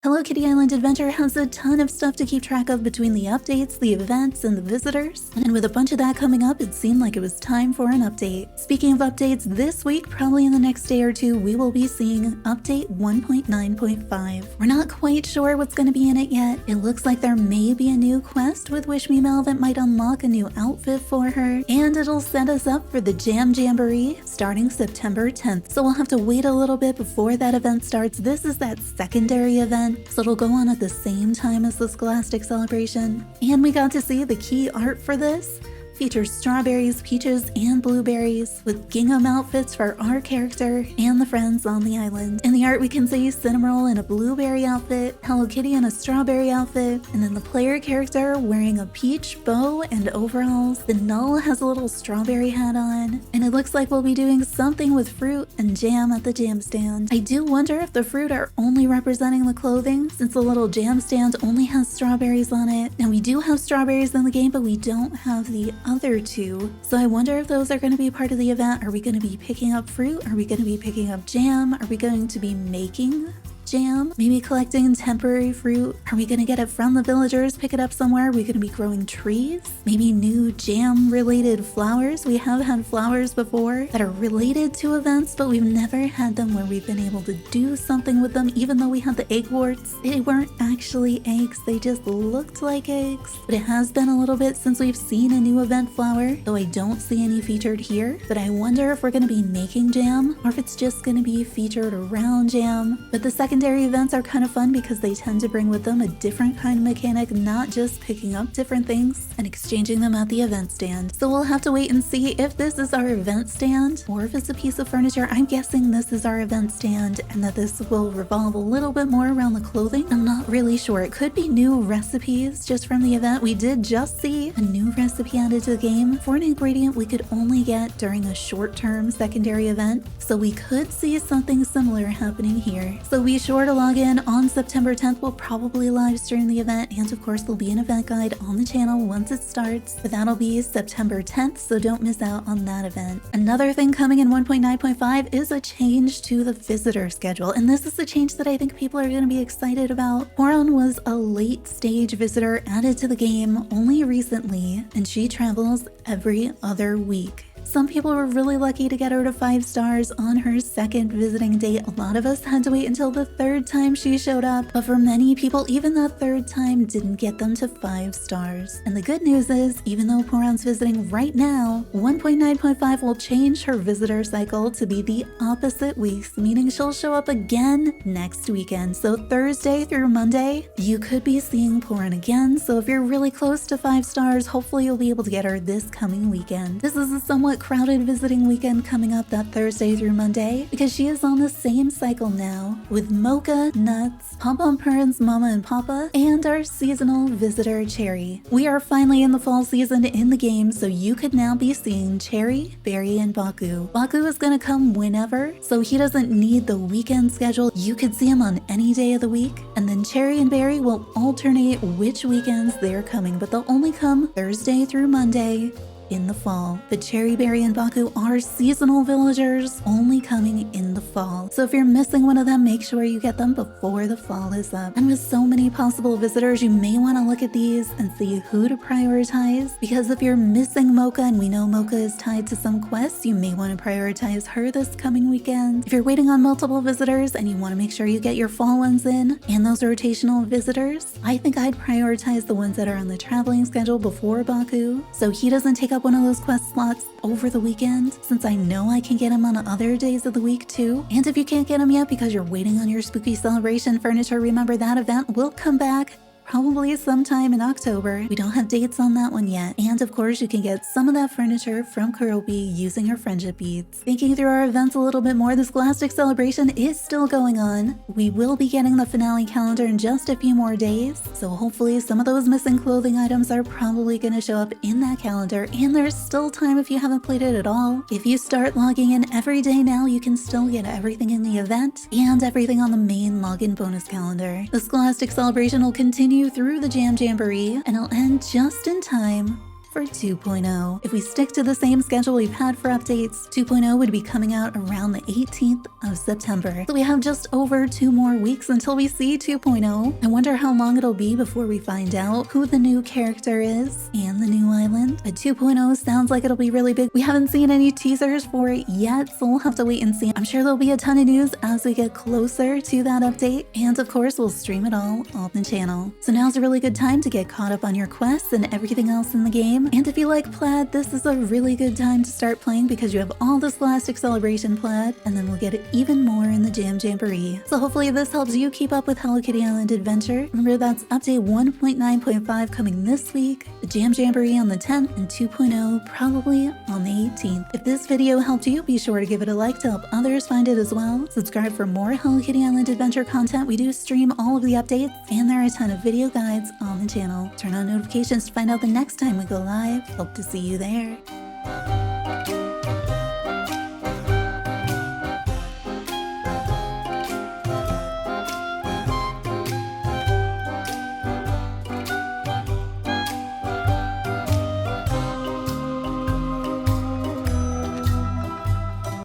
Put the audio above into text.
Hello Kitty Island Adventure has a ton of stuff to keep track of between the updates, the events, and the visitors. And with a bunch of that coming up, it seemed like it was time for an update. Speaking of updates, this week, probably in the next day or two, we will be seeing update 1.9.5. We're not quite sure what's going to be in it yet. It looks like there may be a new quest with Wish Me Mel that might unlock a new outfit for her, and it'll set us up for the Jam Jamboree starting September 10th. So we'll have to wait a little bit before that event starts. This is that secondary event, so it'll go on at the same time as the Scholastic Celebration. And we got to see the key art for this. Features strawberries, peaches, and blueberries with gingham outfits for our character and the friends on the island. In the art, we can see Cinnamoroll in a blueberry outfit, Hello Kitty in a strawberry outfit, and then the player character wearing a peach bow and overalls. The Null has a little strawberry hat on, and it looks like we'll be doing something with fruit and jam at the jam stand. I do wonder if the fruit are only representing the clothing, since the little jam stand only has strawberries on it. Now we do have strawberries in the game, but we don't have the other two. So I wonder if those are going to be part of the event. Are we going to be picking up fruit? Are we going to be picking up jam? Are we going to be making jam? Maybe collecting temporary fruit? Are we going to get it from the villagers, pick it up somewhere? Are we going to be growing trees? Maybe new jam related flowers? We have had flowers before that are related to events, but we've never had them where we've been able to do something with them. Even though we had the egg warts, they weren't actually eggs, they just looked like eggs. But it has been a little bit since we've seen a new event flower, though I don't see any featured here. But I wonder if we're going to be making jam or if it's just going to be featured around jam. But the secondary events are kind of fun because they tend to bring with them a different kind of mechanic, not just picking up different things and exchanging them at the event stand. So we'll have to wait and see if this is our event stand or if it's a piece of furniture. I'm guessing this is our event stand and that this will revolve a little bit more around the clothing. I'm not really sure. It could be new recipes just from the event. We did just see a new recipe added to the game for an ingredient we could only get during a short-term secondary event. So we could see something similar happening here. So be sure to log in on September 10th. We'll probably live stream the event, and of course there'll be an event guide on the channel once it starts, but that'll be September 10th, so don't miss out on that event. Another thing coming in 1.9.5 is a change to the visitor schedule, and this is a change that I think people are going to be excited about. Horon was a late stage visitor added to the game only recently, and she travels every other week. Some people were really lucky to get her to 5 stars on her second visiting date. A lot of us had to wait until the third time she showed up, but for many people, even that third time didn't get them to 5 stars. And the good news is, even though Horon's visiting right now, 1.9.5 will change her visitor cycle to be the opposite weeks, meaning she'll show up again next weekend. So Thursday through Monday, you could be seeing Horon again. So if you're really close to 5 stars, hopefully you'll be able to get her this coming weekend. This is a somewhat crowded visiting weekend coming up that Thursday through Monday because she is on the same cycle now with Mocha, Nuts, Pom-Pom Mama and Papa, and our seasonal visitor Cherry. We are finally in the fall season in the game, so you could now be seeing Cherry, Berry, and Baku. Baku is going to come whenever, so he doesn't need the weekend schedule. You could see him on any day of the week, and then Cherry and Berry will alternate which weekends they're coming, but they'll only come Thursday through Monday in the fall. But Cherry, Berry, and Baku are seasonal villagers only coming in the fall. So if you're missing one of them, make sure you get them before the fall is up. And with so many possible visitors, you may want to look at these and see who to prioritize, because if you're missing Mocha, and we know Mocha is tied to some quests, you may want to prioritize her this coming weekend. If you're waiting on multiple visitors and you want to make sure you get your fall ones in and those rotational visitors, I think I'd prioritize the ones that are on the traveling schedule before Baku, so he doesn't take up one of those quest slots over the weekend, since I know I can get him on other days of the week too. And if you can't get him yet because you're waiting on your spooky celebration furniture, remember that event will come back probably sometime in October. We don't have dates on that one yet. And of course, you can get some of that furniture from Kurobi using her friendship beads. Thinking through our events a little bit more, the Scholastic Celebration is still going on. We will be getting the finale calendar in just a few more days, so hopefully some of those missing clothing items are probably going to show up in that calendar, and there's still time if you haven't played it at all. If you start logging in every day now, you can still get everything in the event and everything on the main login bonus calendar. The Scholastic Celebration will continue through the Jam Jamboree, and it'll end just in time for 2.0. If we stick to the same schedule we've had for updates, 2.0 would be coming out around the 18th of September. So we have just over 2 more weeks until we see 2.0. I wonder how long it'll be before we find out who the new character is and the new island. But 2.0 sounds like it'll be really big. We haven't seen any teasers for it yet, so we'll have to wait and see. I'm sure there'll be a ton of news as we get closer to that update, and of course we'll stream it all on the channel. So now's a really good time to get caught up on your quests and everything else in the game. And if you like Plaid, this is a really good time to start playing because you have all the Scholastic Celebration Plaid, and then we'll get it even more in the Jam Jamboree. So hopefully this helps you keep up with Hello Kitty Island Adventure. Remember, that's update 1.9.5 coming this week, the Jam Jamboree on the 10th, and 2.0 probably on the 18th. If this video helped you, be sure to give it a like to help others find it as well. Subscribe for more Hello Kitty Island Adventure content. We do stream all of the updates, and there are a ton of video guides on the channel. Turn on notifications to find out the next time we go live. Hope to see you there.